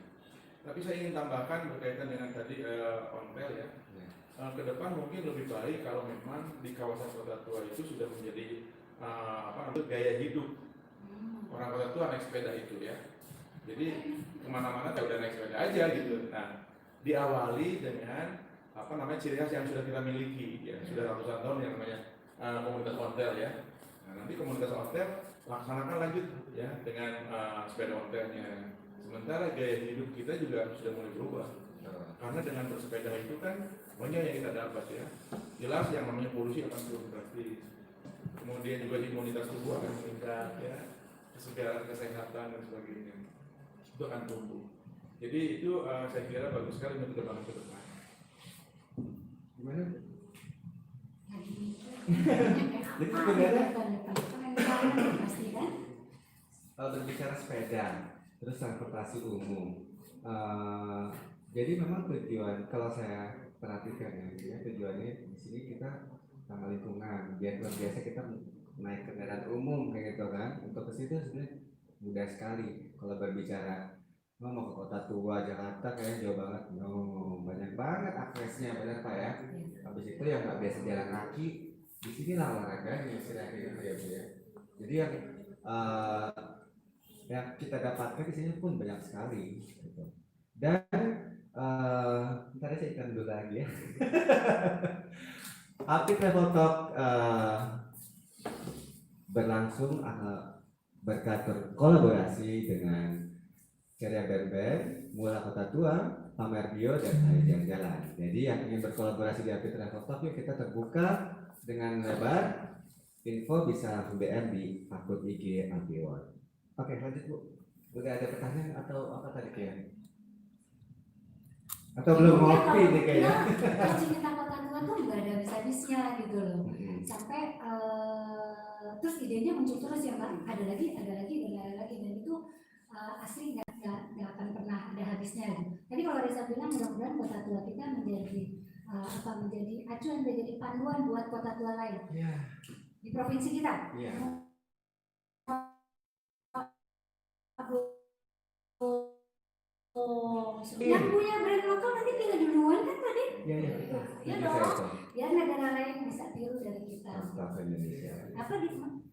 Tapi saya ingin tambahkan berkaitan dengan tadi ontel ya. Ke depan mungkin lebih baik kalau memang di kawasan Kota Tua itu sudah menjadi gaya hidup orang Kota Tua naik sepeda itu ya. Jadi kemana-mana saya udah naik sepeda aja gitu. Nah, diawali dengan ciri khas yang sudah kita miliki ya, sudah ratusan tahun yang namanya komunitas ontel ya. Nah, nanti komunitas ontel laksanakan lanjut ya dengan sepeda ontelnya. Sementara gaya hidup kita juga sudah mulai berubah. Karena dengan bersepeda itu kan banyak yang kita dapat ya. Jelas yang namanya polusi akan turun drastis. Kemudian juga imunitas tubuh akan meningkat ya, kesegaran kesehatan dan sebagainya itu akan tumbuh. Jadi itu saya kira bagus sekali untuk perkembangan ke depan. Gimana? Jadi sebenarnya pasti kan? Kalau berbicara sepeda, terus transportasi umum, jadi memang tujuan kalau saya perhatikan ya, tujuannya di sini kita sama lingkungan, biar biasa kita naik kendaraan umum kayak gitu kan, untuk ke situ sebenarnya mudah sekali. Kalau berbicara mau ke Kota Tua Jakarta kayak jauh banget, banyak banget aksesnya, benar Pak ya. Habis itu yang nggak biasa jalan kaki, di sinilah olahraganya istilahnya gitu ya Bu ya. Jadi yang kita dapatkan di sini pun banyak sekali. Gitu. Dan ntar saya ikan dulu lagi ya. Update Travel Talk berlangsung berkat kolaborasi dengan Ceria Berber, Mula Kota Tua, Pamer Bio, dan Ayo Jalan-Jalan. Jadi yang ingin berkolaborasi di Update Travel Talk yuk kita terbuka dengan lebar. Info bisa langsung DM di akun IG Ambiwon. Oke, lanjut Bu. Udah ada pertanyaan atau apa tadi kayaknya? Atau belum ngopi nih kayaknya? Kalau cerita Kota Tua tuh nggak ada habis-habisnya gitu loh. Sampai terus idenya muncul terus ya Mbak. Ada lagi, dan itu asli nggak akan pernah ada habisnya. Jadi kalau Reza bilang mudah-mudahan Kota Tua kita menjadi menjadi acuan, menjadi panduan buat kota tua lain di provinsi kita. Yang punya brand lokal nanti tinggal duluan kan tadi? Iya dong. Biar negara lain bisa tiru dari kita. Apa di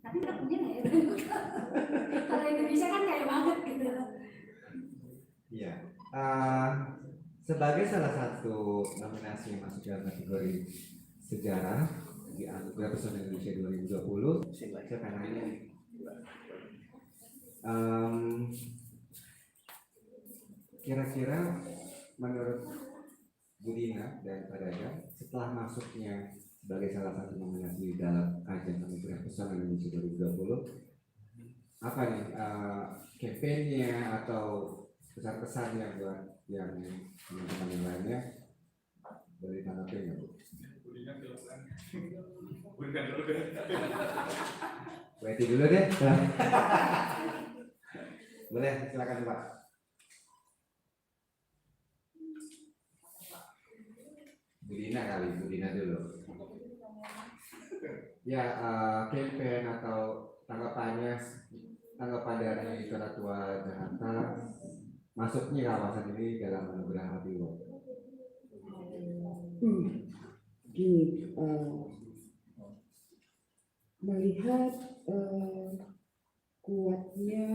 tapi nggak punya nggak ya brand lokal? Kalau Indonesia kan kayak banget gitu. Iya. sebagai salah satu nominasi yang masuk dalam kategori sejarah di Anugerah Pesona Indonesia 2020, saya pengen nanya nih. Kira-kira menurut Bu Dina dan Pak Dadang, setelah masuknya sebagai salah satu nominasi di dalam ajang Anugerah Pesona Indonesia 2020, apa nih campaign-nya atau pesan-pesannya buat yang teman-teman yang lainnya, boleh ditanggapi nggak Bu? Berikan dulu deh. Berarti dulu deh. Boleh, silakan Pak. Bu Dina kali, Bu Dina dulu. Ya, campaign atau tanggapan dari Kota Tua Jakarta masuknya kawasan ini dalam anugerah Api Award. Gini, melihat kuatnya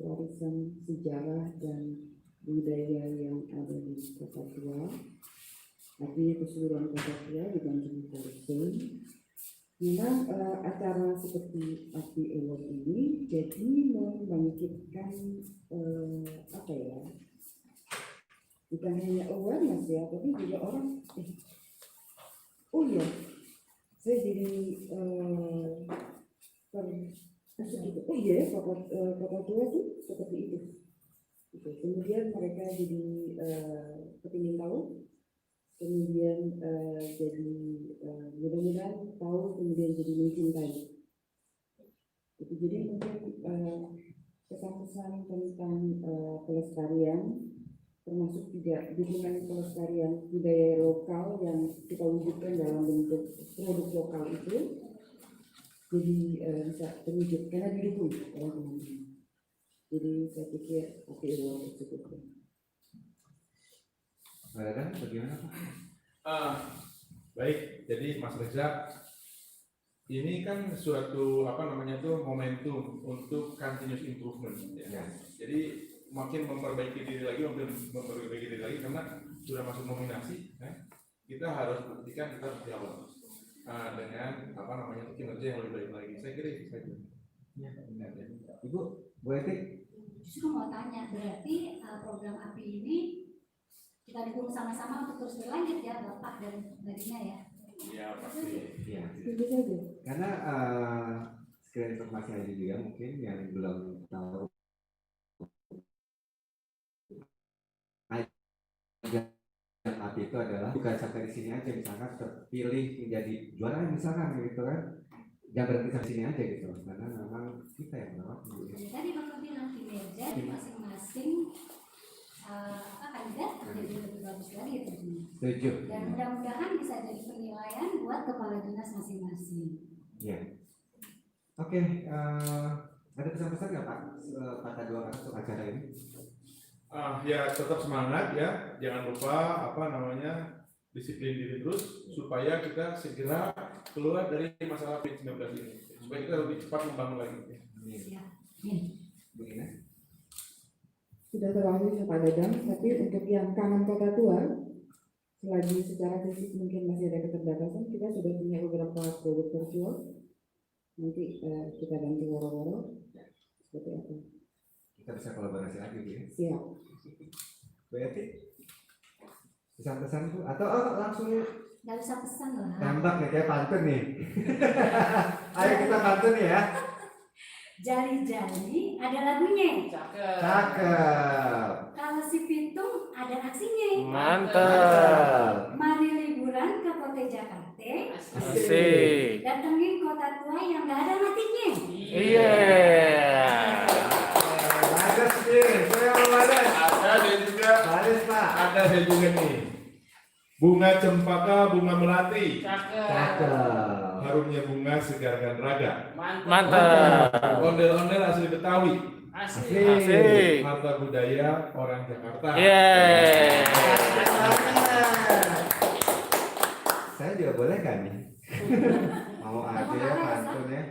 warisan sejarah dan budaya yang ada di Kota Tua, artinya keseluruhan Kota Tua dibanding Kolosseum. Memang acara seperti Api Award ini jadi membangkitkan apa ya? Bukan hanya awareness ya, tapi juga orang oh iya, saya jadi oh iya, Kota Tua itu seperti itu. Kemudian mereka jadi kepingin tahu, kemudian jadi mudah-mudahan tahu, kemudian jadi mencintai. Itu jadi mungkin pesan-pesan tentang pelestarian, termasuk juga dukungan pelestarian budaya lokal yang kita wujudkan dalam bentuk produk lokal itu, jadi bisa terwujud karena didukung oleh teman-teman. Jadi saya pikir oke, cukup. Dan bagaimana Pak? Baik, jadi Mas Reza, ini kan suatu momentum untuk continuous improvement. Ya. Jadi makin memperbaiki diri lagi karena sudah masuk nominasi, kita harus buktikan kita harus jawab dengan kinerja yang lebih baik lagi. Saya kira itu saja. Ya, benar. Ibu, Bu Eti? Justru mau tanya, berarti program API ini kita dukung sama-sama untuk terus berlanjut ya Bapak dan Mbak Dina ya? Iya pasti. Iya. Tentu saja. Karena sekali informasi aja juga mungkin yang belum tahu, ajang API itu adalah bukan sampai di sini aja, misalkan terpilih menjadi juara misalkan gitu kan, jangan berhenti sampai sini aja gitu, karena memang kita yang merawat. Tadi Bapak bilang kinerja di masing-masing kandidat menjadi lebih bagus lagi tentunya. Setuju. Dan mudah-mudahan bisa jadi penilaian buat kepala dinas masing-masing. Ya. Oke, ada pesan-pesan nggak Pak? Kata dua kata untuk acara ini? Ya tetap semangat ya, jangan lupa disiplin diri terus supaya kita segera keluar dari masalah COVID-19 ini, supaya kita lebih cepat membangun lagi. Ya. Begini. Sudah terlalu Pak Dadang, tapi untuk yang kangen Kota Tua, selagi secara fisik mungkin masih ada keterbatasan, kita sudah punya beberapa produk virtual. Nanti kita bantu woro-woro. Seperti apa? Kita bisa kolaborasi lagi Bu ya. Siap. Berarti pesan-pesan Bu atau langsung Nggak usah pesan lah. tembak nih kayak pantun nih. Ayo kita pantun ya. Jali-jali ada lagunya. Cakep. Kalau si Pitung ada aksinya. Mantap. Mari liburan ke kota Jakarta. Asik. Datengin Kota Tua yang nggak ada matinya. Iya. Ada sih, saya mau ada. Ada dan juga Baris Pak. ada dan juga nih bunga cempaka, bunga melati, Cakep. harumnya bunga segarkan raga, Mantap. ondel-ondel asli Betawi, Asik. harta budaya orang Jakarta. Saya juga boleh kan nih? Mau aja ya pantun ya.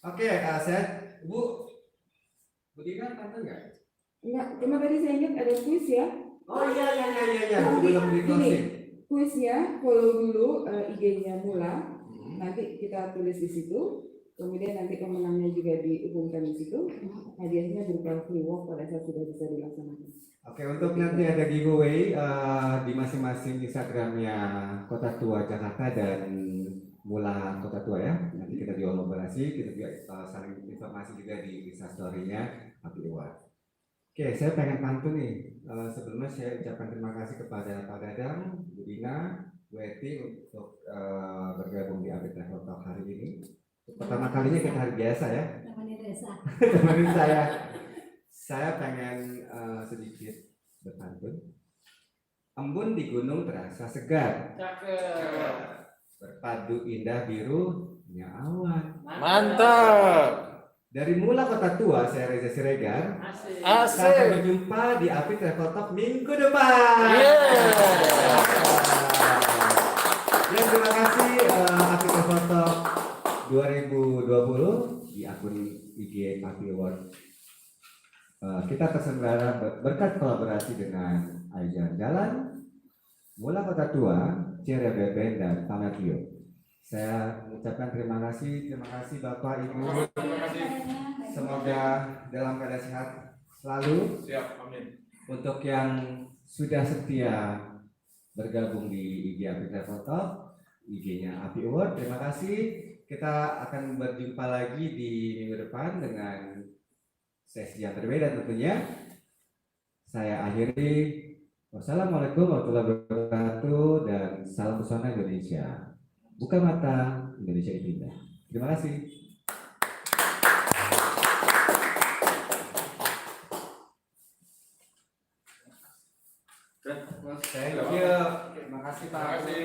Oke, saya Bu Dina pantun nggak? Enggak, cuma tadi saya ingat ada kuis ya. Oh iya sebelum di closing. Kuisnya follow dulu IG-nya Mula. Nanti kita tulis di situ. Kemudian nanti pemenangnya juga diumumkan di situ. Hadiahnya berupa free walk pada saat sudah bisa dilaksanakan. Oke, untuk nanti ada giveaway di masing-masing Instagramnya Kota Tua Jakarta dan Mula Kota Tua ya. Nanti kita kolaborasi, kita juga saling informasi juga di Instastory-nya Happy Award. Oke, saya pengen pantun nih. Sebelumnya saya ucapkan terima kasih kepada Pak Dadang, Bu Dina, Bu Eti untuk bergabung di Update Travel Talk hari ini. Pertama kalinya kita hari biasa ya. Temenin saya. Saya pengen sedikit berpantun. Embun di gunung terasa segar. Berpadu indah birunya awan. Mantap. Dari Mula Kota Tua, saya Reza Siregar. Asik. Sampai berjumpa di Api Travel Talk minggu depan. Ya, terima kasih Api Travel Talk 2020 di akun IG Api Award. Kita terselenggara berkat kolaborasi dengan Ajan Jalan, Mula Kota Tua, CRBB dan Pamatio. Saya mengucapkan terima kasih Bapak Ibu. Terima kasih. Semoga dalam keadaan sehat selalu. Siap, amin. Untuk yang sudah setia bergabung di IG Api Travel Talk, IG-nya Api Award, terima kasih. Kita akan berjumpa lagi di minggu depan dengan sesi yang berbeda tentunya. Saya akhiri. Wassalamualaikum warahmatullahi wabarakatuh dan salam pesona Indonesia. Buka mata, Indonesia itu indah. Terima kasih. Thank you. Terima kasih Pak. Terima kasih.